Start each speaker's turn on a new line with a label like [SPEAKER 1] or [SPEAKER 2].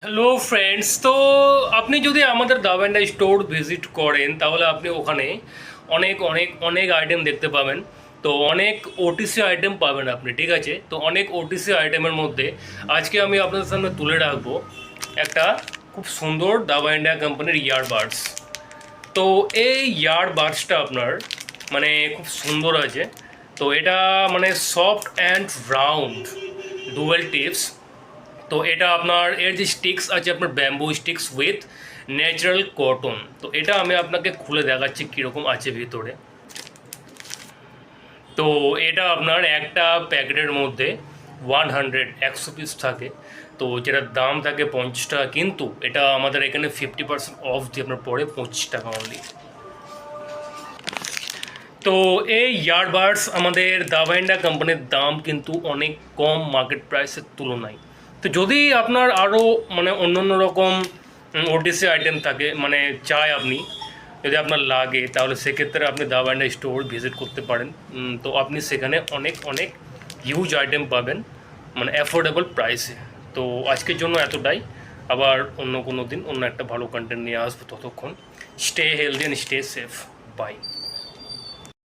[SPEAKER 1] Hello friends, তো আপনি যদি আমাদের দাবান্ডা স্টোর ভিজিট করেন তাহলে আপনি ওখানে অনেক অনেক অনেক আইটেম দেখতে পাবেন। তো অনেক ওটিসি আইটেম পাবেন আপনি, ঠিক আছে? তো অনেক ওটিসি আইটেমের মধ্যে আজকে আমি আপনাদের সামনে তুলে রাখবো একটা খুব সুন্দর দাবা ইন্ডিয়া কোম্পানির ইয়ারবাডস। তো এই ইয়ারবাডসটা আপনার মানে খুব সুন্দর আছে। তো এটা মানে soft and round dual tips. তো এটা আপনার এর যে স্টিক্স আছে আপনার bamboo sticks with natural cotton. তো এটা আমি আপনাকে খুলে দেখাচ্ছি কীরকম আছে ভিতরে। তো এটা আপনার একটা প্যাকেটের মধ্যে 100 পিস থাকে। তো যেটার দাম থাকে 50 টাকা, কিন্তু এটা আমাদের এখানে 50% অফ দিয়ে আপনার পড়ে 25 টাকা অনলি। তো এই ইয়ারবাডস আমাদের দাবাইন্ডা কোম্পানির দাম কিন্তু অনেক কম মার্কেট প্রাইসের তুলনায়। তো যদি আপনার আরও মানে অন্য অন্য রকম ওটিসি আইটেম থাকে, মানে চাই আপনি, যদি আপনার লাগে তাহলে সেক্ষেত্রে আপনি দাবাইন্ডা স্টোর ভিজিট করতে পারেন। তো আপনি সেখানে অনেক অনেক হিউজ আইটেম পাবেন মানে অ্যাফোর্ডেবল প্রাইসে। তো আজকের জন্য এতটাই। আবার অন্য কোনো দিন অন্য একটা ভালো কন্টেন্ট নিয়ে আসবো। ততক্ষণ stay healthy and stay safe. By.